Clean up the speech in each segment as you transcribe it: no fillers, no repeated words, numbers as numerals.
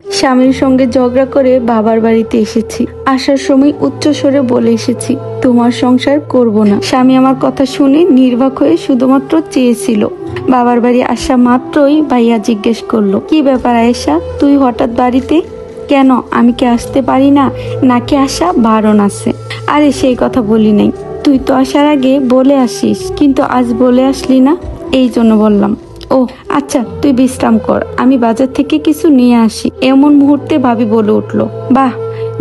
স্বামীর সঙ্গে ঝগড়া করে বাবার বাড়িতে এসেছি। আসার সময় উচ্চ স্বরে বলে এসেছি, তোমার সংসার করব না। স্বামী আমার কথা শুনে নির্বাক হয়ে শুধুমাত্র চেয়েছিল। বাবার বাড়ি আসা মাত্রই ভাইয়া জিজ্ঞেস করলো, কি ব্যাপার আয়েশা, তুই হঠাৎ বাড়িতে কেন? আমি কি আসতে পারি না নাকি আসা বারণ আছে? আরে সেই কথা বলি নাই, তুই তো আসার আগে বলে আসিস, কিন্তু আজ বলে আসলি না, এই জন্য বললাম। ও আচ্ছা, তুই বিশ্রাম কর, আমি বাজার থেকে কিছু নিয়ে আসি। এমন মুহূর্তে ভাবি বলে উঠলো, বাহ,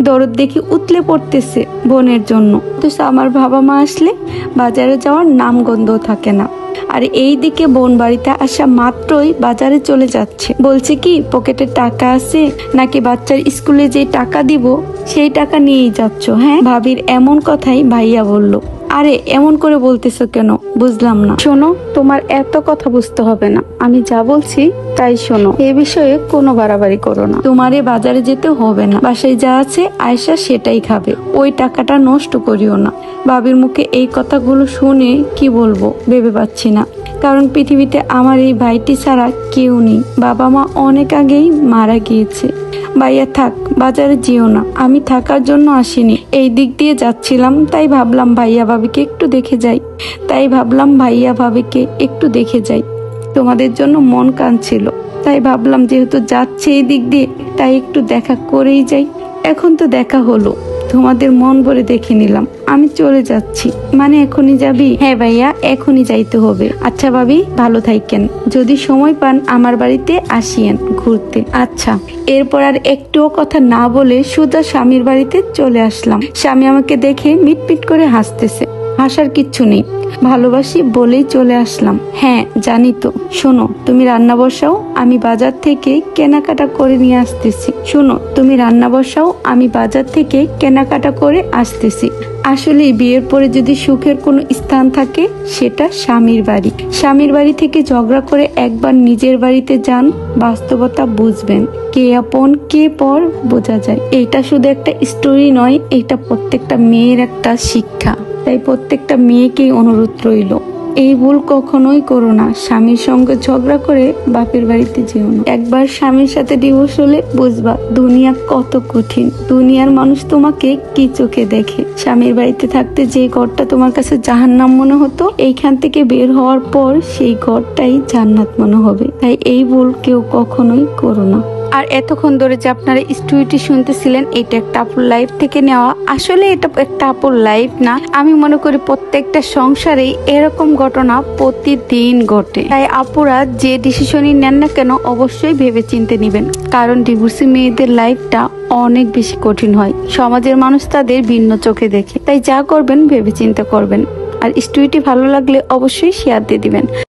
দরদ দেখি উতলে পড়তেছে বোনের জন্য। তো আমার বাবা মা আসলে বাজারে যাওয়ার নাম গন্ধ থাকে না। আর এই দিকে বোন বাড়িতে আসা মাত্রই বাজারে চলে যাচ্ছে, বলছে কি পকেটে টাকা আছে নাকি বাচ্চার স্কুলে যে টাকা দিব সেই টাকা নিয়েই যাচ্ছ? হ্যাঁ, ভাবির এমন কথাই ভাইয়া বলল। আরে এমন করে বলতেছো কেন, বুঝলাম না। শোনো, তোমার এত কথা বুঝতে হবে না, আমি যা বলছি তাই শোনো। এ বিষয়ে কোনো বাড়াবাড়ি করো না। তোমারে বাজারে যেতে হবে না, বাসায় যা আছে আয়েশা সেটাই খাবে, ওই টাকাটা নষ্ট করিও না। ভাবির মুখে এই কথাগুলো শুনে কি বলবো ভেবে পাচ্ছি না, কারণ পৃথিবীতে আমার এই ভাইটি ছাড়া কেউ নেই। বাবা মা অনেক আগেই মারা গিয়েছে। ভাইয়া থাক, বাজারে যেও না, আমি থাকার জন্য আসিনি, এই দিক দিয়ে যাচ্ছিলাম, তাই ভাবলাম ভাইয়া ভাবিকে একটু দেখে যাই। তোমাদের জন্য মন কাঁদছিল, তাই ভাবলাম যেহেতু যাচ্ছে এই দিক দিয়ে, তাই একটু দেখা করেই যাই। এখন তো দেখা হলো, তোমাদের মন ভরে দেখে নিলাম, আমি চলে যাচ্ছি। মানে এখনই যাবি? হ্যাঁ ভাইয়া, এখনই যাইতে হবে। আচ্ছা ভাবি, ভালো থাকেন, যদি সময় পান আমার বাড়িতে আসিয়েন ঘুরতে। আচ্ছা। এরপর আর একটুও কথা না বলে সোজা স্বামীর বাড়িতে চলে আসলাম। স্বামী আমাকে দেখে মিটমিট করে হাসতেছে। হাসার কিচ্ছু নেই, ভালোবাসি বলেই চলে আসলাম। হ্যাঁ জানি তো। শোনো, তুমি রান্না বসাও, আমি বাজার থেকে কেনাকাটা করে নিয়ে আসতেছি। আসলে বিয়ের পরে যদি সুখের কোনো স্থান থাকে সেটা স্বামীর বাড়ি। স্বামীর বাড়ি থেকে ঝগড়া করে একবার নিজের বাড়িতে যান, বাস্তবতা বুঝবেন, কে আপন কে পর বোঝা যায়। এটা শুধু একটা স্টোরি নয়, এটা প্রত্যেকটা মেয়ের একটা শিক্ষা। তাই প্রত্যেকটা মেয়েকেই অনুরোধ রইল, এই ভুল কখনোই করো না। স্বামীর সঙ্গে ঝগড়া করে বাপের বাড়িতে যেও না। একবার স্বামীর সাথে ডিভোর্স হলে বুঝবা দুনিয়া কত কঠিন, দুনিয়ার মানুষ তোমাকে কি চোখে দেখে। স্বামীর বাড়িতে থাকতে যে ঘরটা তোমার কাছে জাহান্নাম মনে হতো, এইখান থেকে বের হওয়ার পর সেই ঘরটাই জান্নাত মনে হবে। তাই এই ভুল কেউ কখনোই করো না। আর এতক্ষণ ধরে যে আপনারা স্টোরিটি শুনতেছিলেন, এটা একটা আপুর লাইফ থেকে নেওয়া। আসলে এটা একটা আপুর লাইফ না, আমি মনে করি প্রত্যেকটা সংসারেই এরকম ঘটনা প্রতিদিন ঘটে। তাই আপুরা যে ডিসিশনই নেন না কেন অবশ্যই ভেবে চিন্তে নেবেন, কারণ ডিভোর্সি মেয়েদের লাইফটা অনেক বেশি কঠিন হয়। সমাজের মানুষ তাদের ভিন্ন চোখে দেখে, তাই যা করবেন ভেবে চিন্তে করবেন। আর স্টোরিটি ভালো লাগলে অবশ্যই শেয়ার দিয়ে দিবেন।